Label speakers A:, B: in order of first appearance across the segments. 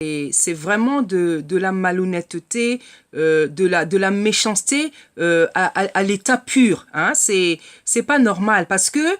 A: Et c'est vraiment de la malhonnêteté, de la méchanceté à l'état pur. Hein. C'est pas normal parce que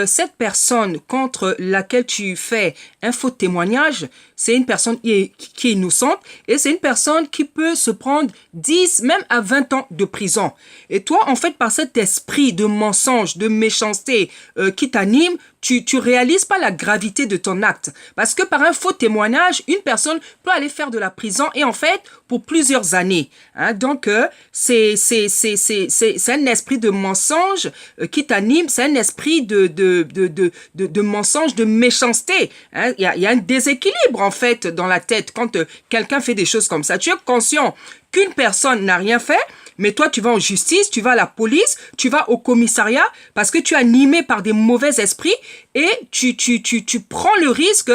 A: cette personne contre laquelle tu fais un faux témoignage, c'est une personne qui est innocente et c'est une personne qui peut se prendre 10, même à 20 ans de prison. Et toi, en fait, par cet esprit de mensonge, de méchanceté qui t'anime, tu réalises pas la gravité de ton acte. Parce que par un faux témoignage, une personne peut aller faire de la prison et en fait, pour plusieurs années. Hein. Donc, c'est un esprit de mensonge qui t'anime, c'est un esprit de mensonge, de méchanceté. Hein. Il y a un déséquilibre en fait dans la tête quand quelqu'un fait des choses comme ça. Tu es conscient qu'une personne n'a rien fait, mais toi, tu vas en justice, tu vas à la police, tu vas au commissariat parce que tu es animé par des mauvais esprits et tu prends le risque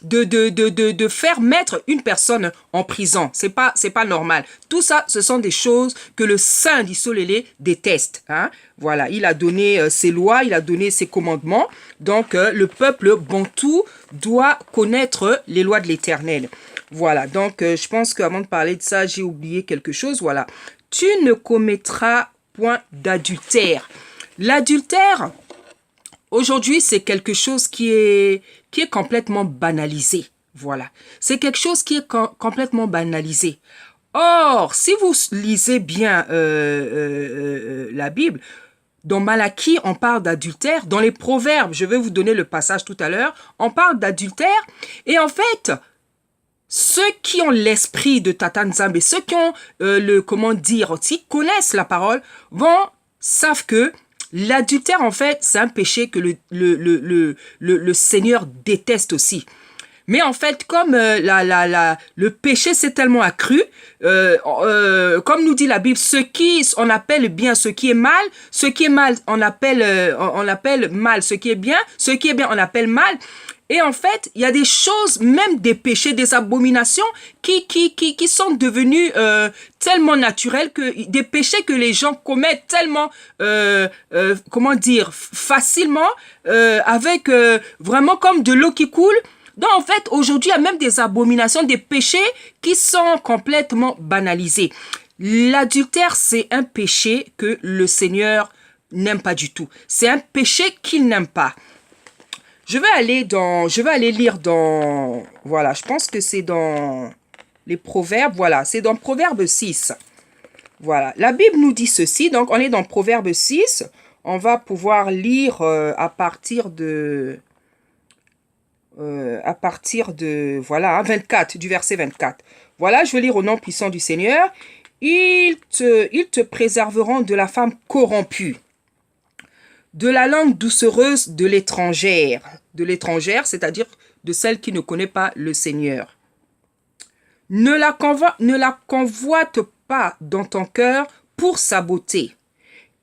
A: de faire mettre une personne en prison. C'est pas normal. Tout ça, ce sont des choses que le Saint d'Issolélé déteste. Hein? Voilà, il a donné ses lois, il a donné ses commandements. Donc, le peuple bantou doit connaître les lois de l'Éternel. Voilà, donc je pense qu'avant de parler de ça, j'ai oublié quelque chose. Voilà. Tu ne commettras point d'adultère. L'adultère, aujourd'hui, c'est quelque chose qui est complètement banalisé. Voilà. C'est quelque chose qui est complètement banalisé. Or, si vous lisez bien la Bible, dans Malachie, on parle d'adultère. Dans les Proverbes, je vais vous donner le passage tout à l'heure, on parle d'adultère. Et en fait, ceux qui ont l'esprit de Tata Nzambe, ceux qui ont qui connaissent la parole, savent que l'adultère, en fait, c'est un péché que le Seigneur déteste aussi. Mais en fait, comme le péché s'est tellement accru, comme nous dit la Bible, on appelle bien ce qui est mal, on appelle mal ce qui est bien on appelle mal. Et en fait, il y a des choses, même des péchés, des abominations qui sont devenus tellement naturels, des péchés que les gens commettent tellement, facilement, avec vraiment comme de l'eau qui coule. Donc en fait, aujourd'hui, il y a même des abominations, des péchés qui sont complètement banalisés. L'adultère, c'est un péché que le Seigneur n'aime pas du tout. C'est un péché qu'il n'aime pas. Je vais aller lire dans, voilà, je pense que c'est dans les Proverbes, voilà, c'est dans Proverbe 6. Voilà, la Bible nous dit ceci, donc on est dans Proverbe 6, on va pouvoir lire à partir de, voilà, 24, du verset 24. Voilà, je vais lire au nom puissant du Seigneur. Ils te préserveront de la femme corrompue, de la langue doucereuse de l'étrangère, c'est-à-dire de celle qui ne connaît pas le Seigneur. Ne la convoite pas dans ton cœur pour sa beauté,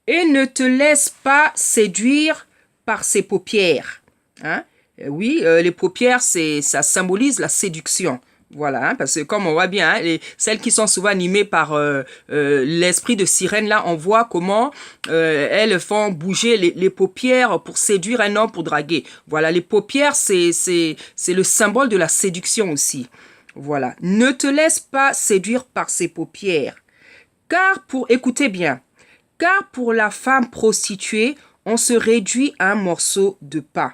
A: et ne te laisse pas séduire par ses paupières. Hein? Oui, les paupières, ça symbolise la séduction. Voilà, hein, parce que comme on voit bien, hein, celles qui sont souvent animées par l'esprit de sirène, là, on voit comment elles font bouger les paupières pour séduire un homme, pour draguer. Voilà, les paupières, c'est le symbole de la séduction aussi. Voilà, ne te laisse pas séduire par ses paupières. Écoutez bien, car pour la femme prostituée, on se réduit à un morceau de pain.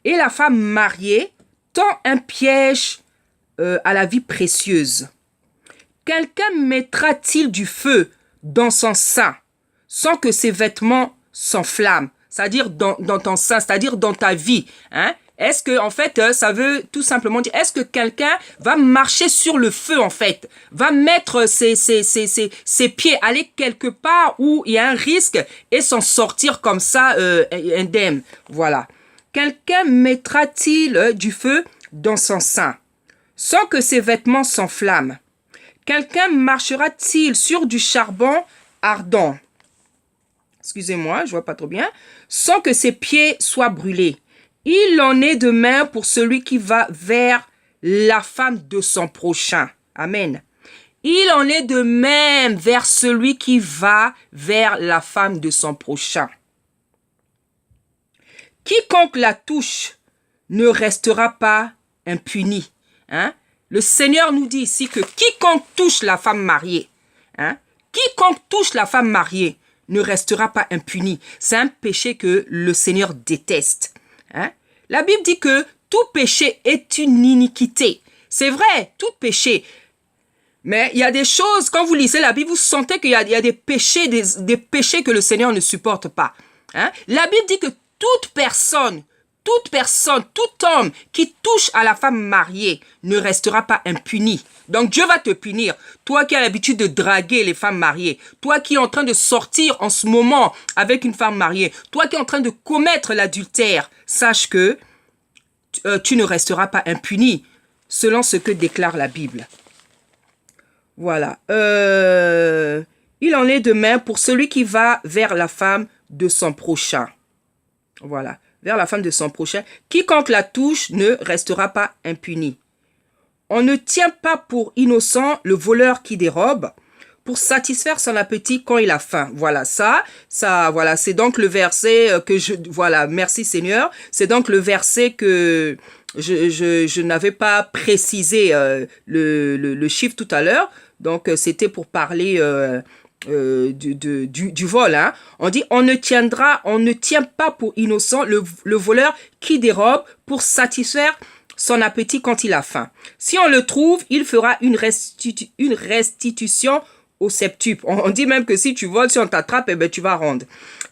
A: Et la femme mariée tend un piège à la vie précieuse. Quelqu'un mettra-t-il du feu dans son sein sans que ses vêtements s'enflamment? C'est-à-dire dans ton sein, c'est-à-dire dans ta vie. Hein? Est-ce que, en fait, ça veut tout simplement dire, est-ce que quelqu'un va marcher sur le feu, en fait, va mettre ses pieds, aller quelque part où il y a un risque et s'en sortir comme ça, indemne? Voilà. Quelqu'un mettra-t-il du feu dans son sein sans que ses vêtements s'enflamment? Quelqu'un marchera-t-il sur du charbon ardent? Excusez-moi, je vois pas trop bien. Sans que ses pieds soient brûlés. Il en est de même pour celui qui va vers la femme de son prochain. Amen. Il en est de même vers celui qui va vers la femme de son prochain. Quiconque la touche ne restera pas impuni. Hein? Le Seigneur nous dit ici que quiconque touche la femme mariée, hein, quiconque touche la femme mariée ne restera pas impuni. C'est un péché que le Seigneur déteste. Hein. La Bible dit que tout péché est une iniquité. C'est vrai, tout péché. Mais il y a des choses, quand vous lisez la Bible, vous sentez qu'il y a des péchés, des péchés que le Seigneur ne supporte pas. Hein. La Bible dit que toute personne, tout homme qui touche à la femme mariée ne restera pas impuni. Donc Dieu va te punir. Toi qui as l'habitude de draguer les femmes mariées, toi qui es en train de sortir en ce moment avec une femme mariée, toi qui es en train de commettre l'adultère, sache que tu ne resteras pas impuni selon ce que déclare la Bible. Voilà. Il en est de même pour celui qui va vers la femme de son prochain. Voilà. Vers la femme de son prochain. Quiconque la touche ne restera pas impuni. On ne tient pas pour innocent le voleur qui dérobe pour satisfaire son appétit quand il a faim. Voilà, voilà, c'est donc le verset voilà, merci Seigneur. C'est donc le verset que je n'avais pas précisé le chiffre tout à l'heure. Donc, c'était pour parler du vol. Hein. On dit, on ne tient pas pour innocent le voleur qui dérobe pour satisfaire son appétit quand il a faim. Si on le trouve, il fera une restitution au septuple. On dit même que si tu voles, si on t'attrape, eh ben, tu vas rendre.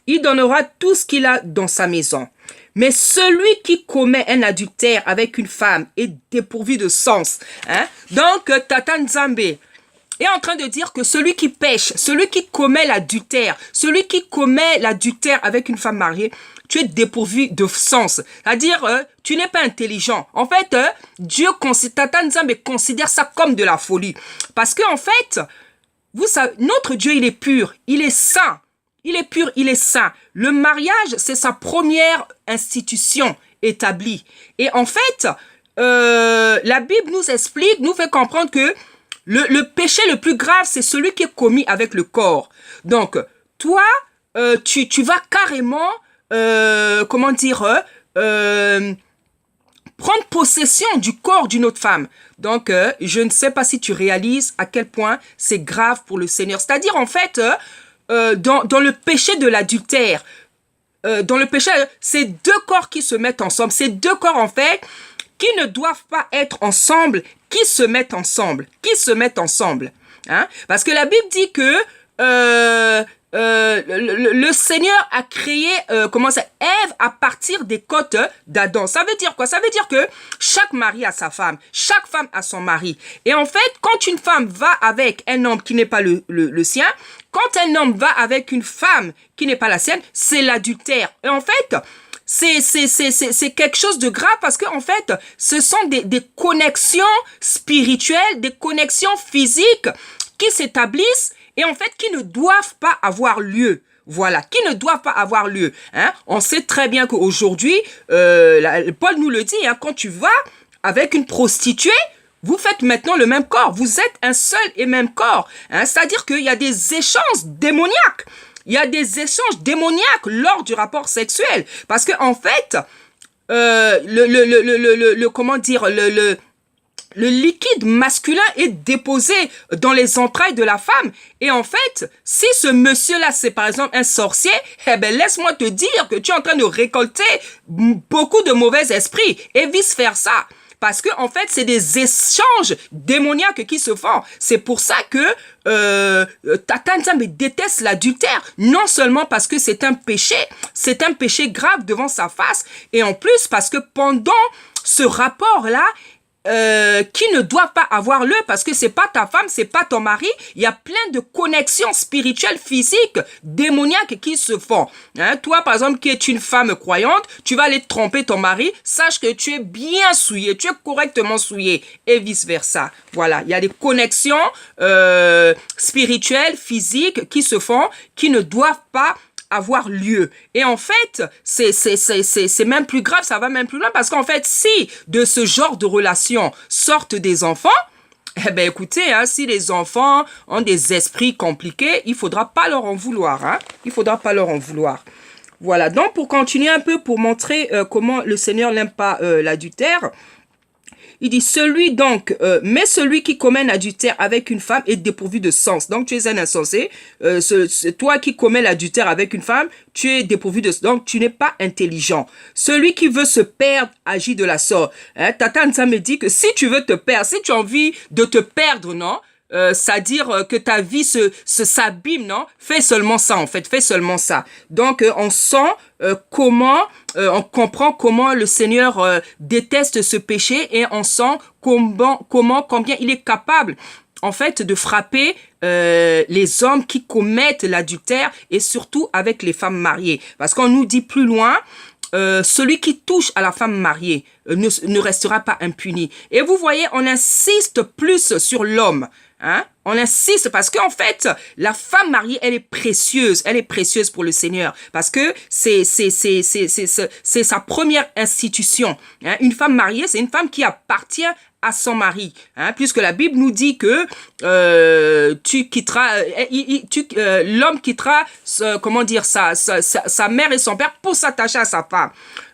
A: Il donnera tout ce qu'il a dans sa maison. Mais celui qui commet un adultère avec une femme est dépourvu de sens. Hein? Donc, Tata Nzambe est en train de dire que celui qui pêche, celui qui commet l'adultère, celui qui commet l'adultère avec une femme mariée, tu es dépourvu de sens. C'est-à-dire, tu n'es pas intelligent. En fait, Tata Nzambe considère ça comme de la folie. Parce qu'en fait, vous savez, notre Dieu, il est pur, il est saint. Il est pur, il est saint. Le mariage, c'est sa première institution établie. Et en fait, la Bible nous explique, nous fait comprendre que le péché le plus grave, c'est celui qui est commis avec le corps. Donc, toi, tu vas carrément, prendre possession du corps d'une autre femme. Donc, je ne sais pas si tu réalises à quel point c'est grave pour le Seigneur. C'est-à-dire, en fait, dans le péché de l'adultère, dans le péché, c'est deux corps qui se mettent ensemble. C'est deux corps, en fait, qui ne doivent pas être ensemble, qui se mettent ensemble. Hein? Parce que la Bible dit que le Seigneur a créé Ève à partir des côtes d'Adam. Ça veut dire quoi? Ça veut dire que chaque mari a sa femme, chaque femme a son mari. Et en fait, quand une femme va avec un homme qui n'est pas le sien, quand un homme va avec une femme qui n'est pas la sienne, c'est l'adultère. Et en fait, c'est quelque chose de grave parce que en fait, ce sont des connexions spirituelles, des connexions physiques qui s'établissent et en fait qui ne doivent pas avoir lieu. Voilà, qui ne doivent pas avoir lieu. Hein? On sait très bien qu'aujourd'hui, Paul nous le dit, hein, quand tu vas avec une prostituée, vous faites maintenant le même corps. Vous êtes un seul et même corps. Hein? C'est-à-dire qu'il y a des échanges démoniaques. Il y a des échanges démoniaques lors du rapport sexuel. Parce que en fait, le liquide masculin est déposé dans les entrailles de la femme. Et en fait, si ce monsieur-là, c'est par exemple un sorcier, eh ben, laisse-moi te dire que tu es en train de récolter beaucoup de mauvais esprits et vice-versa. Parce que en fait, c'est des échanges démoniaques qui se font. C'est pour ça que Tata Nzambe déteste l'adultère. Non seulement parce que c'est un péché grave devant sa face, et en plus parce que pendant ce rapport-là, qui ne doivent pas avoir lieu parce que c'est pas ta femme, c'est pas ton mari. Il y a plein de connexions spirituelles, physiques, démoniaques qui se font. Hein? Toi, par exemple, qui es une femme croyante, tu vas aller tromper ton mari. Sache que tu es bien souillé, tu es correctement souillé et vice versa. Voilà, il y a des connexions spirituelles, physiques qui se font, qui ne doivent pas avoir lieu. Et en fait, c'est même plus grave, ça va même plus loin parce qu'en fait, si de ce genre de relations sortent des enfants, eh ben écoutez, hein, si les enfants ont des esprits compliqués, il faudra pas leur en vouloir. Hein, il faudra pas leur en vouloir. Voilà, donc pour continuer un peu, pour montrer comment le Seigneur n'aime pas l'adultère, Il dit, mais celui qui commet un adultère avec une femme est dépourvu de sens. Donc, tu es un insensé. Toi qui commets l'adultère avec une femme, tu es dépourvu de sens. Donc, tu n'es pas intelligent. Celui qui veut se perdre agit de la sorte. Tata Nza me dit que si tu veux te perdre, si tu as envie de te perdre, non? C'est-à-dire que ta vie s'abîme, non? Fais seulement ça, en fait. Fais seulement ça. Donc, on sent on comprend comment le Seigneur déteste ce péché et on sent combien il est capable, en fait, de frapper les hommes qui commettent l'adultère et surtout avec les femmes mariées. Parce qu'on nous dit plus loin, celui qui touche à la femme mariée ne restera pas impuni. Et vous voyez, on insiste plus sur l'homme. Hein? On insiste parce qu'en fait, la femme mariée, elle est précieuse pour le Seigneur parce que c'est sa première institution. Hein? Une femme mariée, c'est une femme qui appartient à son mari, hein? Puisque la Bible nous dit que l'homme quittera sa mère et son père pour s'attacher à sa femme.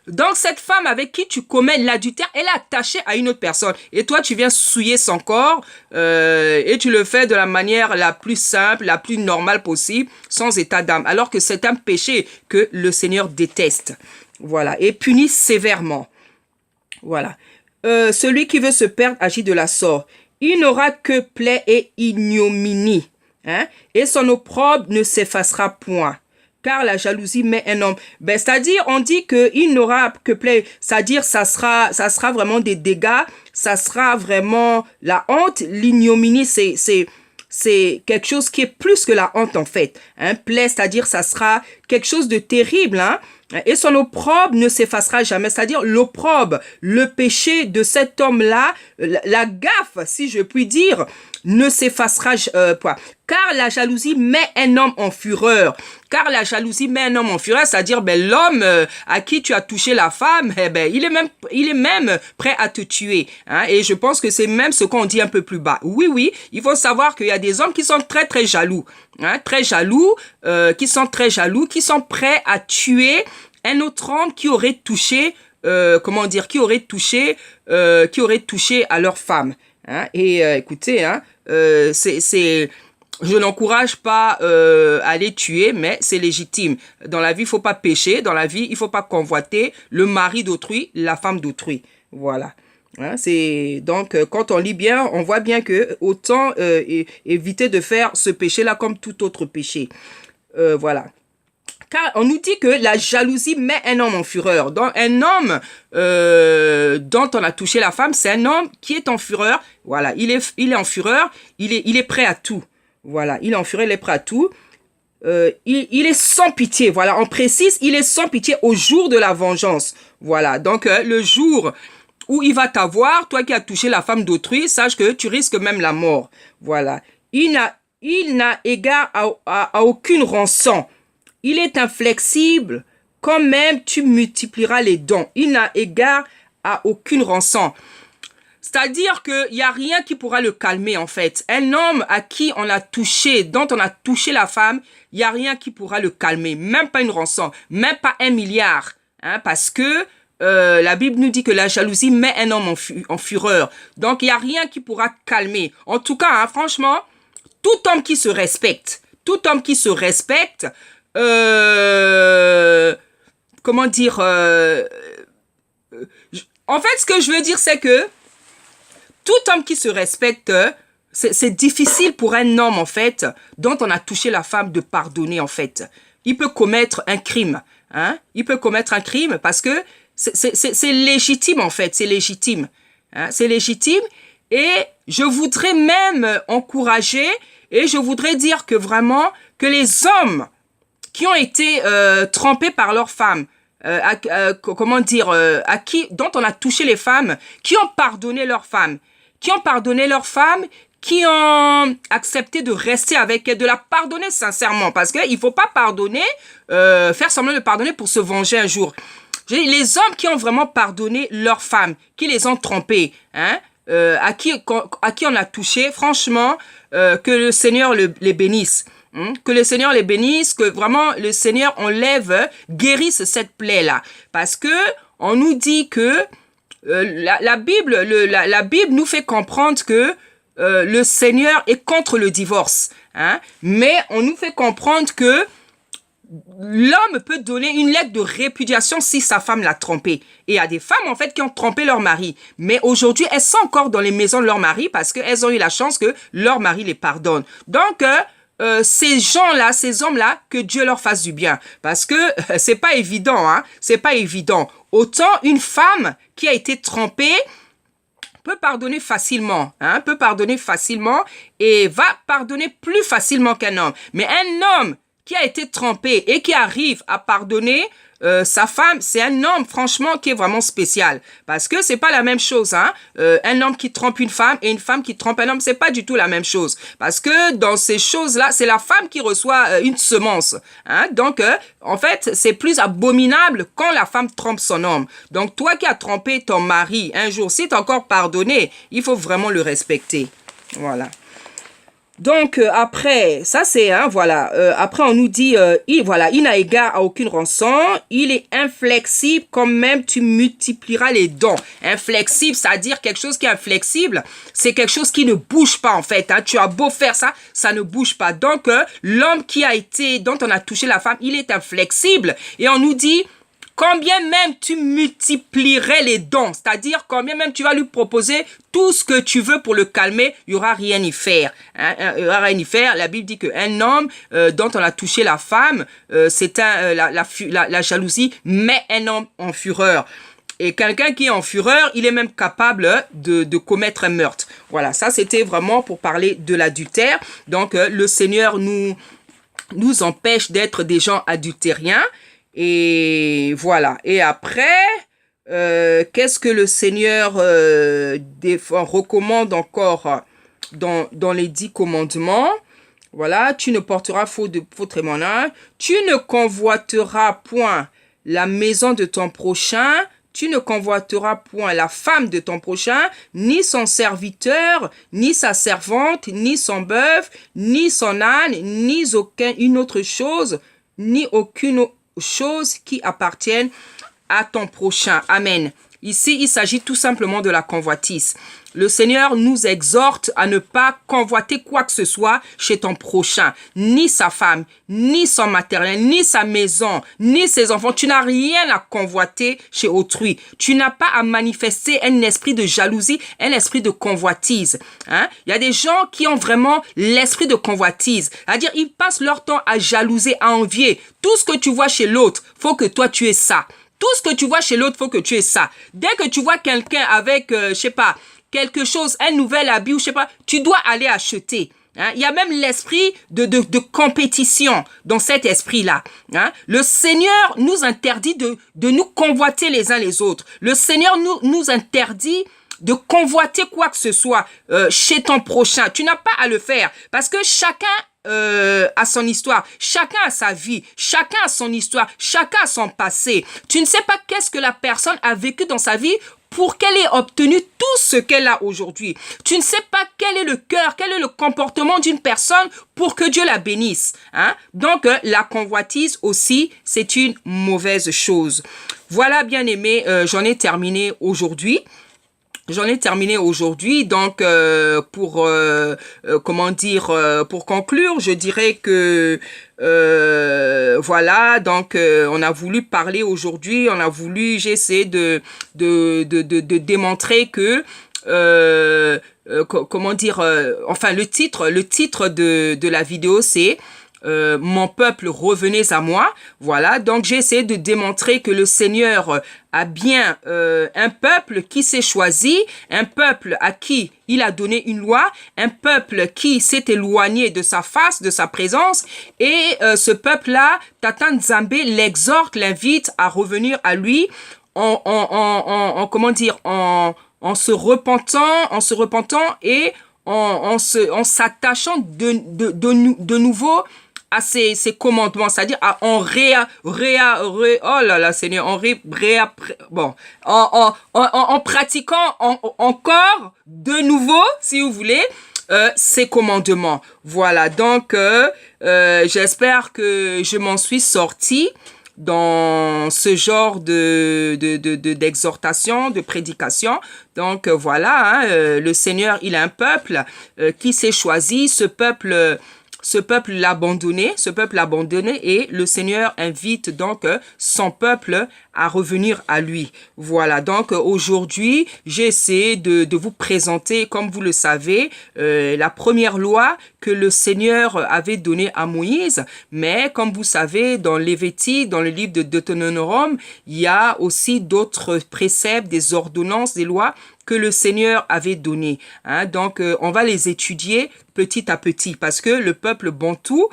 A: Donc, cette femme avec qui tu commets l'adultère, elle est attachée à une autre personne. Et toi, tu viens souiller son corps et tu le fais de la manière la plus simple, la plus normale possible, sans état d'âme. Alors que c'est un péché que le Seigneur déteste. Voilà. Et punit sévèrement. Voilà. Celui qui veut se perdre agit de la sorte. Il n'aura que plaie et ignominie. Hein? Et son opprobre ne s'effacera point. Car la jalousie met un homme. C'est-à-dire, on dit qu'il n'aura que plaie. C'est-à-dire, ça sera vraiment des dégâts. Ça sera vraiment la honte. L'ignominie, c'est quelque chose qui est plus que la honte, en fait. Hein? Plaie, c'est-à-dire, ça sera quelque chose de terrible, hein? Et son opprobre ne s'effacera jamais. C'est-à-dire, l'opprobre, le péché de cet homme-là, la gaffe, si je puis dire, ne s'effacera pas. Car la jalousie met un homme en fureur. Car la jalousie met un homme en fureur, c'est-à-dire l'homme à qui tu as touché la femme, il est même prêt à te tuer. Hein? Et je pense que c'est même ce qu'on dit un peu plus bas. Oui, il faut savoir qu'il y a des hommes qui sont très très jaloux, hein? Très jaloux, qui sont prêts à tuer un autre homme qui aurait touché, qui aurait touché à leur femme. Hein? Et écoutez, hein, je n'encourage pas à les tuer, mais c'est légitime. Dans la vie, il faut pas pécher. Dans la vie, il faut pas convoiter le mari d'autrui, la femme d'autrui. Voilà. Hein, donc quand on lit bien, on voit bien que autant éviter de faire ce péché-là comme tout autre péché. Voilà. Car on nous dit que la jalousie met un homme en fureur. Donc, un homme dont on a touché la femme, c'est un homme qui est en fureur. Voilà, il est en fureur, il est prêt à tout. Voilà, il est en fureur, il est prêt à tout. Il est sans pitié. Voilà, on précise, il est sans pitié au jour de la vengeance. Voilà, donc le jour où il va t'avoir, toi qui as touché la femme d'autrui, sache que tu risques même la mort. Voilà, il n'a égard à aucune rançon. Il est inflexible, quand même tu multiplieras les dons. Il n'a égard à aucune rançon. C'est-à-dire qu'il n'y a rien qui pourra le calmer, en fait. Un homme à qui on a touché, dont on a touché la femme, il n'y a rien qui pourra le calmer. Même pas une rançon, même pas 1 milliard. Hein, parce que la Bible nous dit que la jalousie met un homme en fureur. Donc, il n'y a rien qui pourra calmer. En tout cas, hein, franchement, tout homme qui se respecte, comment dire, en fait, ce que je veux dire, c'est que tout homme qui se respecte, c'est difficile pour un homme, en fait, dont on a touché la femme de pardonner, en fait. Il peut commettre un crime, hein? Il peut commettre un crime parce que c'est légitime, en fait, c'est légitime. Hein? C'est légitime et je voudrais même encourager et je voudrais dire que vraiment, que les hommes qui ont été trompés par leurs femmes, dont on a touché les femmes, qui ont pardonné leurs femmes, qui ont accepté de rester avec elle, de la pardonner sincèrement, parce qu'il faut pas pardonner, faire semblant de pardonner pour se venger un jour. Les hommes qui ont vraiment pardonné leurs femmes, qui les ont trompées, hein, à qui on a touché, franchement, que le Seigneur les bénisse. Que le Seigneur les bénisse, que vraiment le Seigneur enlève, guérisse cette plaie-là. Parce que on nous dit que la Bible, la Bible nous fait comprendre que le Seigneur est contre le divorce, hein, mais on nous fait comprendre que l'homme peut donner une lettre de répudiation si sa femme l'a trompé. Et il y a des femmes, en fait, qui ont trompé leur mari. Mais aujourd'hui, elles sont encore dans les maisons de leur mari parce qu'elles ont eu la chance que leur mari les pardonne. Donc, ces gens-là, ces hommes-là, que Dieu leur fasse du bien. Parce que c'est pas évident, hein. C'est pas évident. Autant une femme qui a été trompée peut pardonner facilement, hein, peut pardonner facilement et va pardonner plus facilement qu'un homme. Mais un homme qui a été trompé et qui arrive à pardonner sa femme, c'est un homme, franchement, qui est vraiment spécial. Parce que c'est pas la même chose, hein. Un homme qui trompe une femme et une femme qui trompe un homme, c'est pas du tout la même chose. Parce que dans ces choses-là, c'est la femme qui reçoit une semence, hein. Donc, en fait, c'est plus abominable quand la femme trompe son homme. Donc, toi qui as trompé ton mari un jour, si t'as encore pardonné, il faut vraiment le respecter. Voilà. Donc, après, ça c'est, hein, voilà, après on nous dit, il n'a égard à aucune rançon, il est inflexible, quand même tu multiplieras les dons. Inflexible, c'est-à-dire quelque chose qui est inflexible, c'est quelque chose qui ne bouge pas en fait, hein. Tu as beau faire ça, ça ne bouge pas. Donc, l'homme dont on a touché la femme, il est inflexible. Et on nous dit, combien même tu multiplierais les dons, c'est-à-dire combien même tu vas lui proposer tout ce que tu veux pour le calmer, il n'y aura rien à y faire. Hein? Il n'y aura rien à y faire. La Bible dit qu'un homme dont on a touché la femme, c'est la jalousie, met un homme en fureur. Et quelqu'un qui est en fureur, il est même capable de commettre un meurtre. Voilà, ça c'était vraiment pour parler de l'adultère. Donc le Seigneur nous empêche d'être des gens adultériens. Et voilà. Et après, qu'est-ce que le Seigneur recommande encore dans les 10 commandements? Voilà, tu ne porteras faux témoignage, tu ne convoiteras point la maison de ton prochain, tu ne convoiteras point la femme de ton prochain, ni son serviteur, ni sa servante, ni son bœuf, ni son âne, ni une autre chose, ni aucune choses qui appartiennent à ton prochain. Amen. Ici, il s'agit tout simplement de la convoitise. Le Seigneur nous exhorte à ne pas convoiter quoi que ce soit chez ton prochain, ni sa femme, ni son matériel, ni sa maison, ni ses enfants. Tu n'as rien à convoiter chez autrui. Tu n'as pas à manifester un esprit de jalousie, un esprit de convoitise. Hein? Il y a des gens qui ont vraiment l'esprit de convoitise. C'est-à-dire, ils passent leur temps à jalouser, à envier. Tout ce que tu vois chez l'autre, faut que toi tu aies ça. Tout ce que tu vois chez l'autre, faut que tu aies ça. Dès que tu vois quelqu'un avec, je sais pas, quelque chose, un nouvel habit ou je sais pas, tu dois aller acheter. Hein? Il y a même l'esprit de compétition dans cet esprit-là. Hein? Le Seigneur nous interdit de nous convoiter les uns les autres. Le Seigneur nous interdit de convoiter quoi que ce soit chez ton prochain. Tu n'as pas à le faire parce que chacun a son histoire, chacun a sa vie, chacun a son histoire, chacun a son passé. Tu ne sais pas qu'est-ce que la personne a vécu dans sa vie pour qu'elle ait obtenu tout ce qu'elle a aujourd'hui. Tu ne sais pas quel est le cœur, quel est le comportement d'une personne pour que Dieu la bénisse. Hein? Donc, la convoitise aussi, c'est une mauvaise chose. Voilà, bien aimé, j'en ai terminé aujourd'hui. Donc pour pour conclure, je dirais que voilà, donc on a voulu parler aujourd'hui, j'ai essayé de démontrer que enfin le titre de la vidéo c'est mon peuple, revenez à moi. Voilà, donc j'ai essayé de démontrer que le Seigneur a bien un peuple qui s'est choisi, un peuple à qui il a donné une loi, un peuple qui s'est éloigné de sa face, de sa présence, et ce peuple-là, Tata Nzambe l'exhorte, l'invite à revenir à lui en se repentant et en s'attachant de nouveau à ces commandements, c'est-à-dire en pratiquant encore de nouveau, si vous voulez, ces commandements. Voilà, donc j'espère que je m'en suis sortie. dans ce genre d'exhortation, de prédication. Donc voilà, hein, le Seigneur, il a un peuple qui s'est choisi. Ce peuple l'a abandonné, et le Seigneur invite donc son peuple à revenir à lui. Voilà, donc aujourd'hui, j'ai essayé de vous présenter, comme vous le savez, la première loi que le Seigneur avait donnée à Moïse, mais comme vous savez, dans Lévitique, dans le livre de Deutéronome, il y a aussi d'autres préceptes, des ordonnances, des lois que le Seigneur avait donné. Hein? Donc, on va les étudier petit à petit parce que le peuple bantou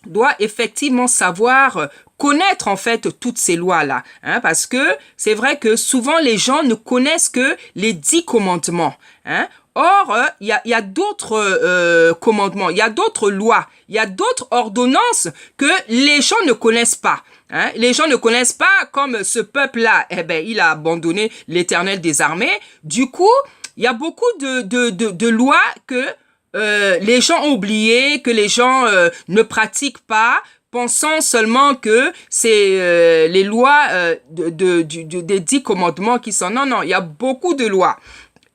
A: doit effectivement savoir connaître en fait toutes ces lois-là. Hein? Parce que c'est vrai que souvent les gens ne connaissent que les 10 commandements. Hein? Or, il y a d'autres commandements, il y a d'autres lois, il y a d'autres ordonnances que les gens ne connaissent pas. Hein? Les gens ne connaissent pas comme ce peuple-là, eh ben, il a abandonné l'Éternel des armées. Du coup, il y a beaucoup de lois que les gens ont oubliées, que les gens ne pratiquent pas, pensant seulement que c'est les lois des 10 commandements qui sont... Non, il y a beaucoup de lois.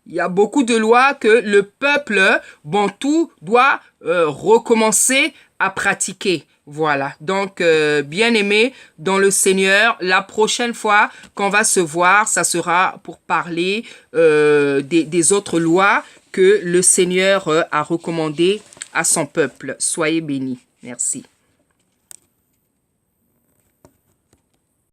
A: Il y a beaucoup de lois que le peuple bantou doit recommencer à pratiquer. Voilà, donc bien-aimés dans le Seigneur, la prochaine fois qu'on va se voir, ça sera pour parler des autres lois que le Seigneur a recommandées à son peuple. Soyez bénis. Merci.